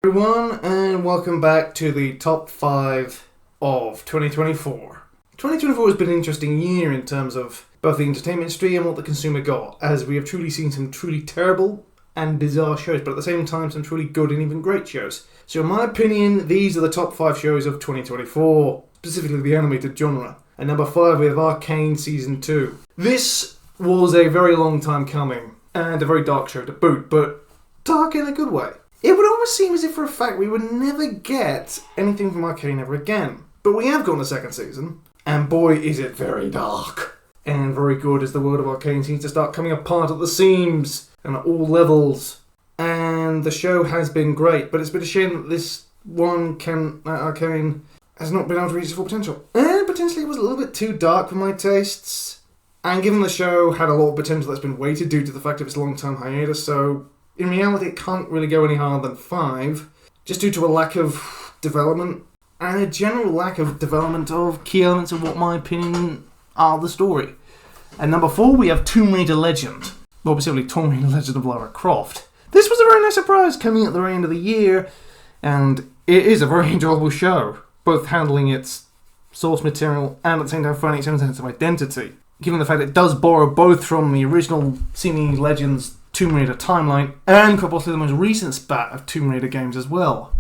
Everyone, and welcome back to the top 5 of 2024. 2024 has been an interesting year in terms of both the entertainment industry and what the consumer got, as we have truly seen some truly terrible and bizarre shows, but at the same time some truly good and even great shows. So in my opinion, these are the top 5 shows of 2024, specifically the animated genre. At number 5 we have Arcane Season 2. This was a very long time coming, and a very dark show to boot, but dark in a good way. It would almost seem as if for a fact we would never get anything from Arcane ever again. But we have gotten a second season, and boy is it very dark. And very good as the world of Arcane seems to start coming apart at the seams, and at all levels. And the show has been great, but it's been a shame that this one Arcane has not been able to reach its full potential. And potentially it was a little bit too dark for my tastes. And given the show had a lot of potential that's been weighted due to the fact of its long-term hiatus, so in reality, it can't really go any higher than 5, just due to a lack of development, and a general lack of development of key elements of what, in my opinion, are the story. At number 4, we have Tomb Raider Legend, or specifically Tomb Raider Legend of Lara Croft. This was a very nice surprise coming at the very end of the year, and it is a very enjoyable show, both handling its source material and at the same time finding its own sense of identity, given the fact that it does borrow both from the original seemingly Legends Tomb Raider timeline, and quite possibly the most recent spat of Tomb Raider games as well.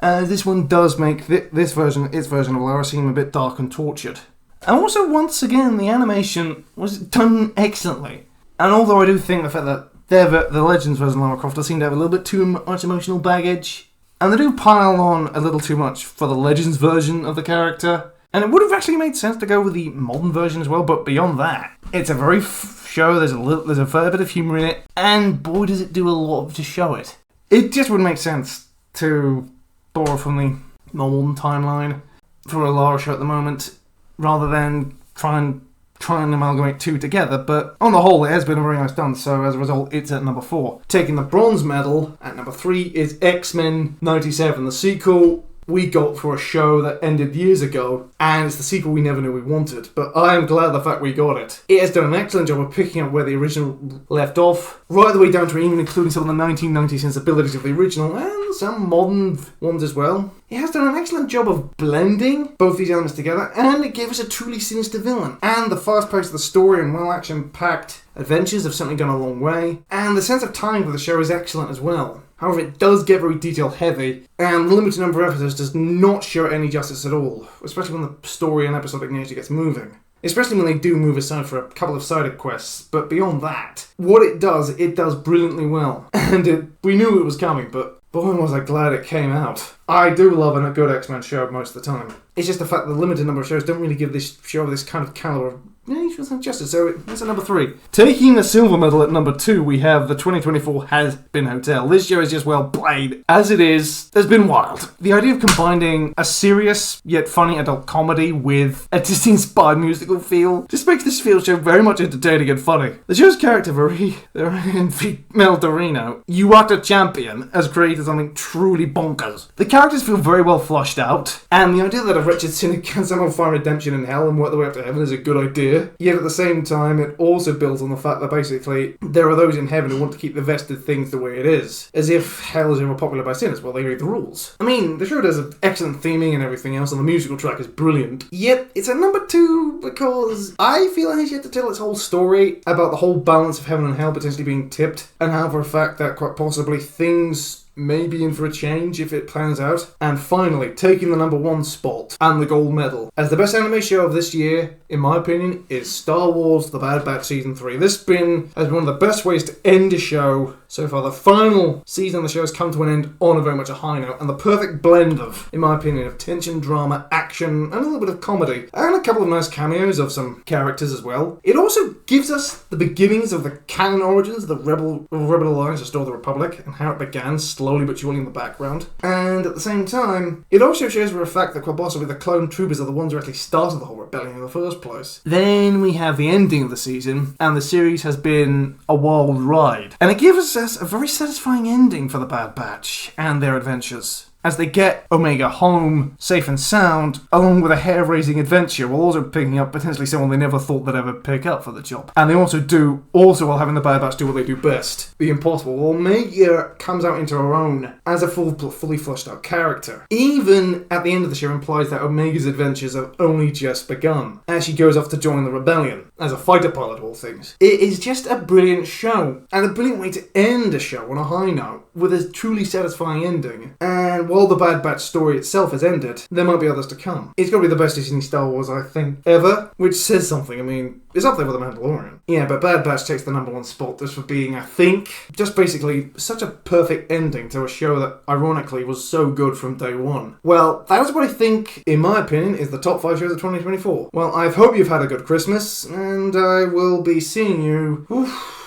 This one does make its version of Lara seem a bit dark and tortured. And also, once again, the animation was done excellently. And although I do think the fact that the Legends version of Lara Croft does seem to have a little bit too much emotional baggage, and they do pile on a little too much for the Legends version of the character, and it would have actually made sense to go with the modern version as well, but beyond that, it's a very show, there's a fair bit of humour in it, and boy does it do a lot to show it. It just wouldn't make sense to borrow from the modern timeline for a Lara show at the moment, rather than try and amalgamate two together, but on the whole it has been a very nice done, so as a result it's at number 4. Taking the bronze medal at number 3 is XMen 97, the sequel we got for a show that ended years ago, and it's the sequel we never knew we wanted, but I am glad the fact we got it. It has done an excellent job of picking up where the original left off, right the way down to even including some of the 1990 sensibilities of the original, and some modern ones as well. It has done an excellent job of blending both these elements together, and it gave us a truly sinister villain. And the fast pace of the story and well action-packed adventures have certainly gone a long way, and the sense of timing for the show is excellent as well. However, it does get very detail-heavy, and the limited number of episodes does not show it any justice at all, especially when the story and episodic nature gets moving. Especially when they do move aside for a couple of side quests, but beyond that, what it does brilliantly well. And we knew it was coming, but boy was I glad it came out. I do love a good X-Men show most of the time. It's just the fact that the limited number of shows don't really give this show this kind of caliber of justice, so it's at number 3. Taking the silver medal at number 2, we have the 2024 Hazbin Hotel. This show is just well played. As it is, has been wild. The idea of combining a serious yet funny adult comedy with a Disney-inspired musical feel just makes this show very much entertaining and funny. The show's character, Female Dorino, you are the champion, has created something truly bonkers. The characters feel very well flushed out, and the idea that a wretched sinner can somehow find redemption in hell and work their way up to heaven is a good idea. Yet at the same time, it also builds on the fact that basically there are those in heaven who want to keep the vested things the way it is. As if hell is overpopulated by sinners, well, they read the rules. I mean, the show does an excellent theming and everything else, and the musical track is brilliant. Yet it's at number 2 because I feel it has yet to tell its whole story about the whole balance of heaven and hell potentially being tipped, and how for a fact that quite possibly things may be in for a change if it plans out. And finally, taking the number 1 spot and the gold medal as the best anime show of this year, in my opinion, is Star Wars The Bad Batch Season 3. This has been one of the best ways to end a show so far. The final season of the show has come to an end on a very much a high note, and the perfect blend of, in my opinion, of tension, drama, action, and a little bit of comedy, and a couple of nice cameos of some characters as well. It also gives us the beginnings of the canon origins of the Rebel Alliance Restore the Republic, and how it began slowly but surely in the background. And at the same time, it also shows for a fact that quite possibly the clone troopers are the ones who actually started the whole rebellion in the first place. Then we have the ending of the season, and the series has been a wild ride. And it gives us a very satisfying ending for the Bad Batch and their adventures. as they get Omega home, safe and sound, along with a hair-raising adventure, while also picking up potentially someone they never thought they'd ever pick up for the job. And they also while having the Bad Batch do what they do best, the impossible. Omega comes out into her own as a fully fleshed out character. Even at the end of the show implies that Omega's adventures have only just begun, as she goes off to join the rebellion, as a fighter pilot of all things. It is just a brilliant show, and a brilliant way to end a show on a high note, with a truly satisfying ending. And while the Bad Batch story itself has ended, there might be others to come. It's got to be the best Disney Star Wars, I think, ever, which says something. I mean, it's up there with The Mandalorian. Yeah, but Bad Batch takes the #1 spot just for being, I think, just basically such a perfect ending to a show that, ironically, was so good from day one. Well, that is what I think, in my opinion, is the top 5 shows of 2024. Well, I hope you've had a good Christmas, and I will be seeing you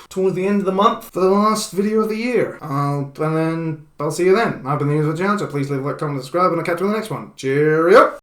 towards the end of the month for the last video of the year. I'll see you then. I've been the User Channel, so please leave a like, comment, subscribe, and I'll catch you in the next one. Cheerio!